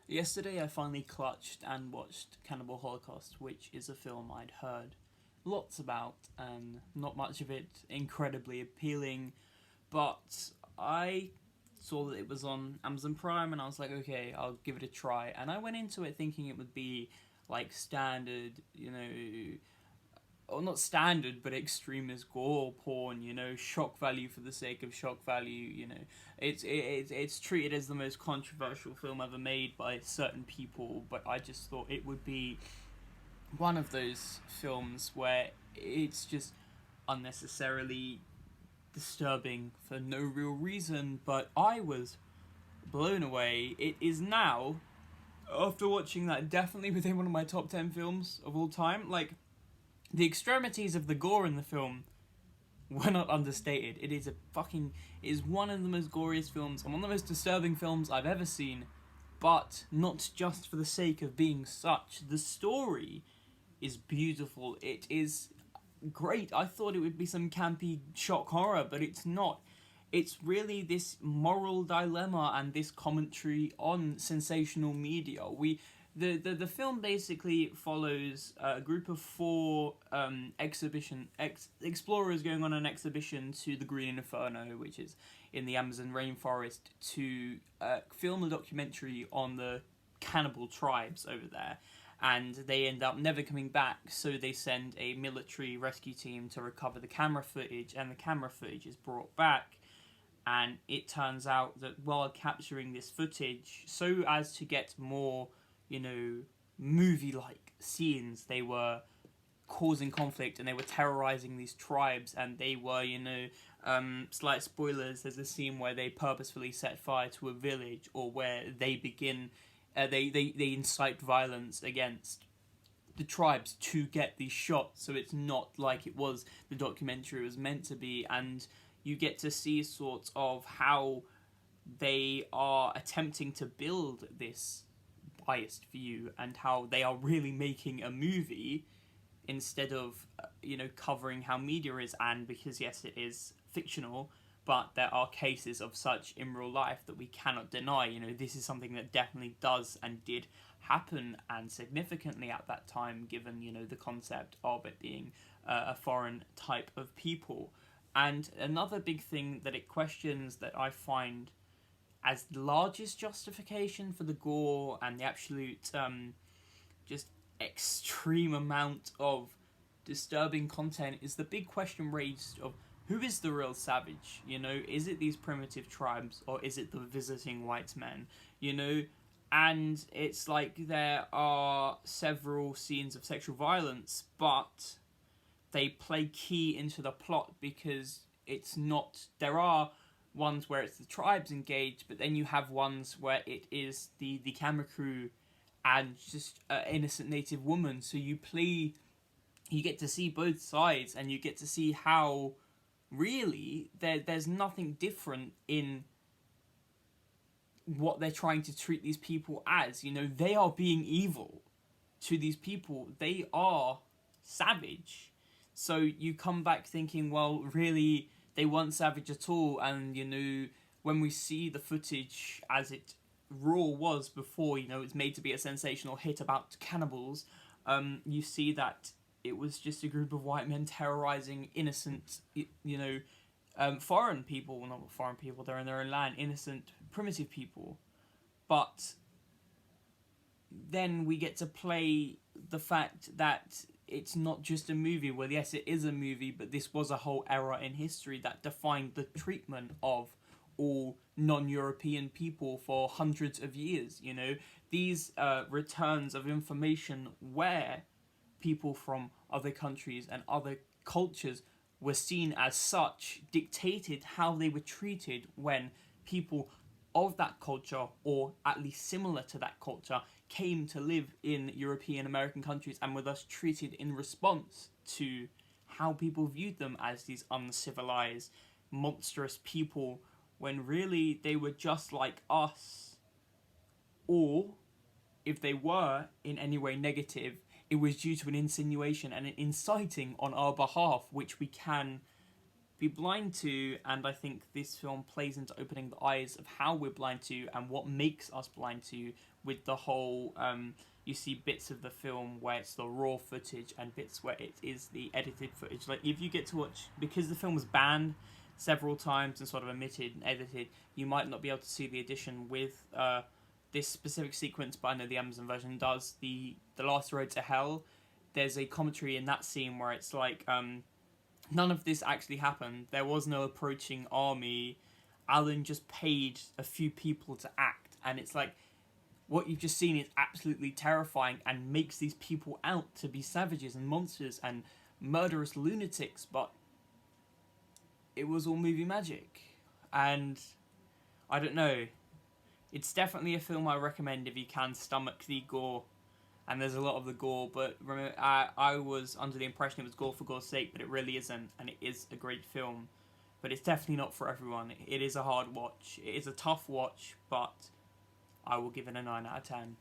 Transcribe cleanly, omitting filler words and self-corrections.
Yesterday, I finally clutched and watched Cannibal Holocaust, which is a film I'd heard lots about, and not much of it incredibly appealing. But I saw that it was on Amazon Prime, and I was like, okay, I'll give it a try. And I went into it thinking it would be like standard, or not standard, but extremist gore porn. Shock value for the sake of shock value. It's treated as the most controversial film ever made by certain people, but I just thought it would be one of those films where it's just unnecessarily disturbing for no real reason. But I was blown away. It is now, after watching that, definitely within one of my top 10 films of all time. Like, the extremities of the gore in the film were not understated. It is one of the most goriest films and one of the most disturbing films I've ever seen, but not just for the sake of being such. The story is beautiful. It is great. I thought it would be some campy shock horror, but it's not. It's really this moral dilemma and this commentary on sensational media. The film basically follows a group of four explorers going on an exhibition to the Green Inferno, which is in the Amazon rainforest, to film a documentary on the cannibal tribes over there. And they end up never coming back, so they send a military rescue team to recover the camera footage, and the camera footage is brought back. And it turns out that while capturing this footage, so as to get more movie-like scenes, they were causing conflict and they were terrorizing these tribes, and they were, slight spoilers, there's a scene where they purposefully set fire to a village, or where they begin, they incite violence against the tribes to get these shots, so it's not like it was the documentary was meant to be, and you get to see sort of how they are attempting to build this biased view and how they are really making a movie instead of covering how media is. And because yes, it is fictional, but there are cases of such in real life that we cannot deny. This is something that definitely does and did happen, and significantly at that time, given the concept of it being a foreign type of people. And another big thing that it questions, that I find as the largest justification for the gore and the absolute just extreme amount of disturbing content, is the big question raised of who is the real savage? Is it these primitive tribes, or is it the visiting white men? And it's like there are several scenes of sexual violence, but they play key into the plot, because it's not, there are ones where it's the tribes engaged, but then you have ones where it is the camera crew and just an innocent native woman. So you get to see both sides, and you get to see how really there's nothing different in what they're trying to treat these people as. They are being evil to these people. They are savage. So you come back thinking, well, really, they weren't savage at all. And, when we see the footage as it raw was before, it's made to be a sensational hit about cannibals, you see that it was just a group of white men terrorizing innocent, foreign people. Well, not foreign people, they're in their own land, innocent, primitive people. But then we get to play the fact that it's not just a movie. Well, yes, it is a movie, but this was a whole era in history that defined the treatment of all non-European people for hundreds of years. These returns of information where people from other countries and other cultures were seen as such dictated how they were treated when people of that culture, or at least similar to that culture, came to live in European American countries, and were thus treated in response to how people viewed them as these uncivilized, monstrous people, when really they were just like us. Or, if they were in any way negative, it was due to an insinuation and an inciting on our behalf, which we can be blind to, and I think this film plays into opening the eyes of how we're blind to and what makes us blind to, with the whole you see bits of the film where it's the raw footage and bits where it is the edited footage. Like, if you get to watch, because the film was banned several times and sort of omitted and edited, you might not be able to see the edition with this specific sequence, but I know the Amazon version does. The Last Road to Hell, there's a commentary in that scene where it's like, none of this actually happened. There was no approaching army. Alan just paid a few people to act, and it's like, what you've just seen is absolutely terrifying and makes these people out to be savages and monsters and murderous lunatics, but it was all movie magic. And I don't know, it's definitely a film I recommend if you can stomach the gore. And there's a lot of the gore, but remember, I was under the impression it was gore for gore's sake, but it really isn't, and it is a great film. But it's definitely not for everyone. It is a hard watch. It is a tough watch, but I will give it a 9 out of 10.